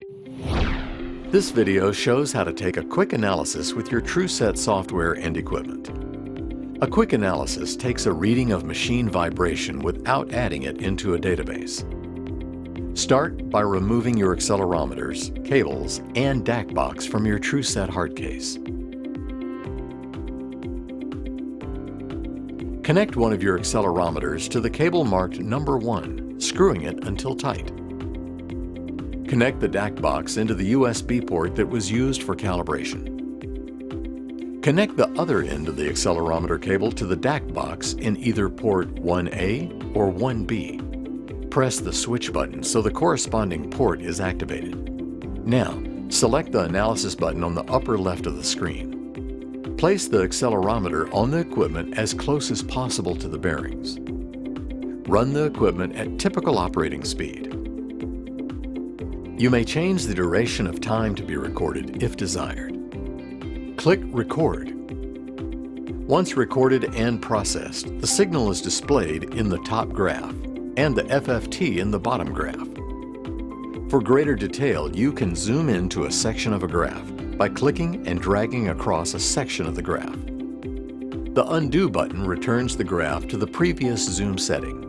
This video shows how to take a quick analysis with your TrueSet software and equipment. A quick analysis takes a reading of machine vibration without adding it into a database. Start by removing your accelerometers, cables, and DAC box from your TrueSet hard case. Connect one of your accelerometers to the cable marked number 1, screwing it until tight. Connect the DAC box into the USB port that was used for calibration. Connect the other end of the accelerometer cable to the DAC box in either port 1A or 1B. Press the switch button so the corresponding port is activated. Now, select the analysis button on the upper left of the screen. Place the accelerometer on the equipment as close as possible to the bearings. Run the equipment at typical operating speed. You may change the duration of time to be recorded if desired. Click Record. Once recorded and processed, the signal is displayed in the top graph and the FFT in the bottom graph. For greater detail, you can zoom into a section of a graph by clicking and dragging across a section of the graph. The Undo button returns the graph to the previous zoom setting.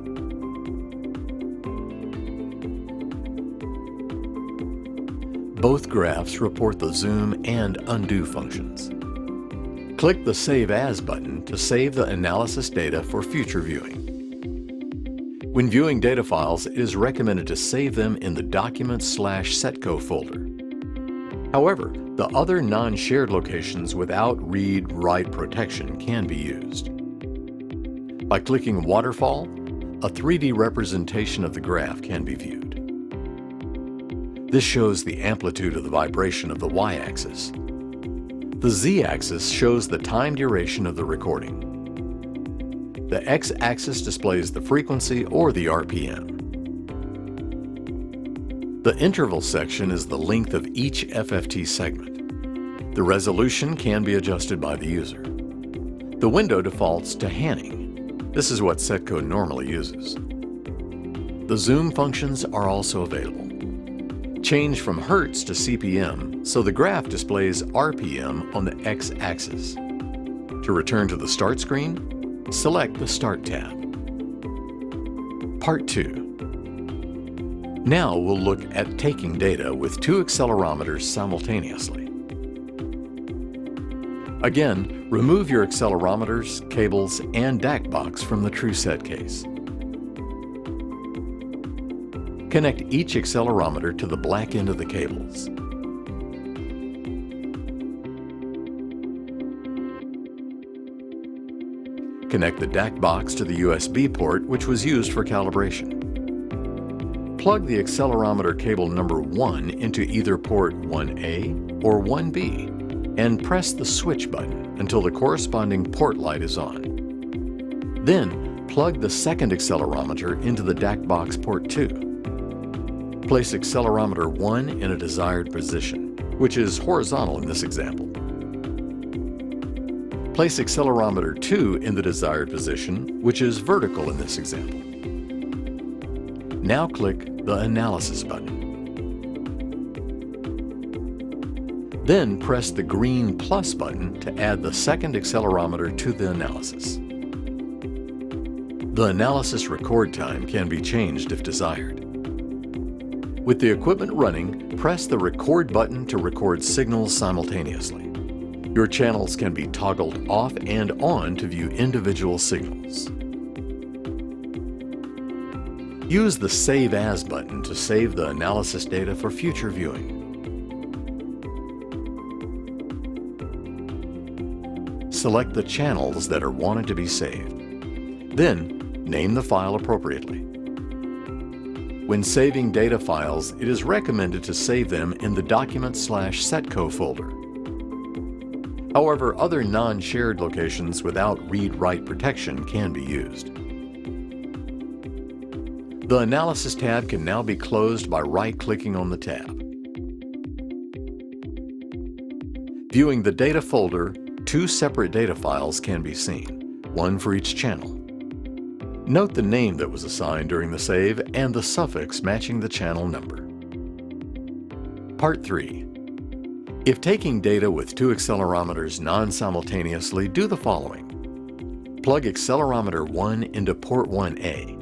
Both graphs report the zoom and undo functions. Click the Save As button to save the analysis data for future viewing. When viewing data files, it is recommended to save them in the Documents/Setco folder. However, the other non-shared locations without read-write protection can be used. By clicking Waterfall, a 3D representation of the graph can be viewed. This shows the amplitude of the vibration of the y-axis. The z-axis shows the time duration of the recording. The x-axis displays the frequency or the RPM. The interval section is the length of each FFT segment. The resolution can be adjusted by the user. The window defaults to Hanning. This is what Setco normally uses. The zoom functions are also available. Change from Hertz to CPM so the graph displays RPM on the x-axis. To return to the Start screen, select the Start tab. Part 2. Now we'll look at taking data with 2 accelerometers simultaneously. Again, remove your accelerometers, cables, and DAC box from the TrueSet case. Connect each accelerometer to the black end of the cables. Connect the DAC box to the USB port, which was used for calibration. Plug the accelerometer cable number 1 into either port 1A or 1B and press the switch button until the corresponding port light is on. Then, plug the second accelerometer into the DAC box port 2. Place accelerometer 1 in a desired position, which is horizontal in this example. Place accelerometer 2 in the desired position, which is vertical in this example. Now click the Analysis button. Then press the green plus button to add the second accelerometer to the analysis. The analysis record time can be changed if desired. With the equipment running, press the Record button to record signals simultaneously. Your channels can be toggled off and on to view individual signals. Use the Save As button to save the analysis data for future viewing. Select the channels that are wanted to be saved. Then, name the file appropriately. When saving data files, it is recommended to save them in the Documents/Setco folder. However, other non-shared locations without read-write protection can be used. The Analysis tab can now be closed by right-clicking on the tab. Viewing the data folder, 2 separate data files can be seen, one for each channel. Note the name that was assigned during the save and the suffix matching the channel number. Part 3. If taking data with two accelerometers non-simultaneously, do the following. Plug accelerometer 1 into port 1A,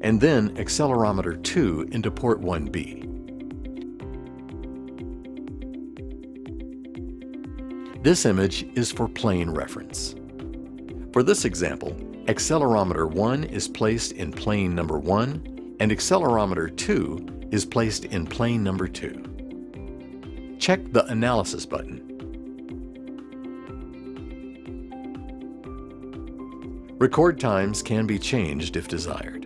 and then accelerometer 2 into port 1B. This image is for plane reference. For this example, accelerometer 1 is placed in plane number 1 and accelerometer 2 is placed in plane number 2. Check the Analysis button. Record times can be changed if desired.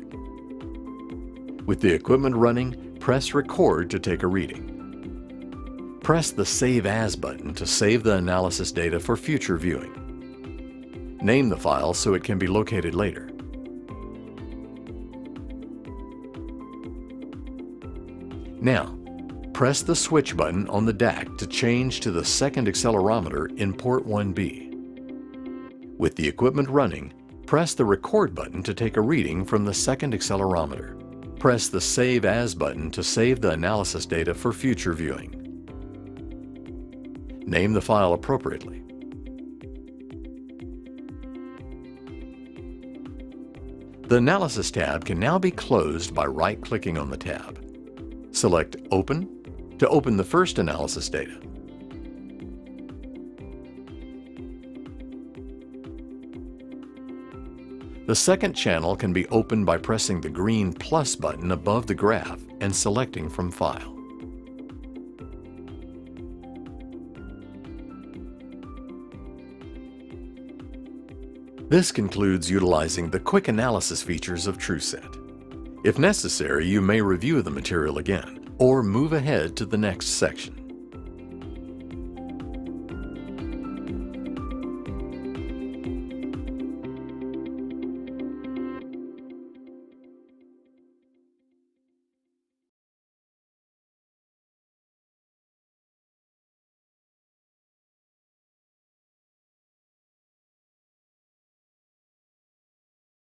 With the equipment running, press Record to take a reading. Press the Save As button to save the analysis data for future viewing. Name the file so it can be located later. Now, press the switch button on the DAC to change to the second accelerometer in port 1B. With the equipment running, press the Record button to take a reading from the second accelerometer. Press the Save As button to save the analysis data for future viewing. Name the file appropriately. The Analysis tab can now be closed by right-clicking on the tab. Select Open to open the first analysis data. The second channel can be opened by pressing the green plus button above the graph and selecting from File. This concludes utilizing the quick analysis features of TrueSet. If necessary, you may review the material again or move ahead to the next section.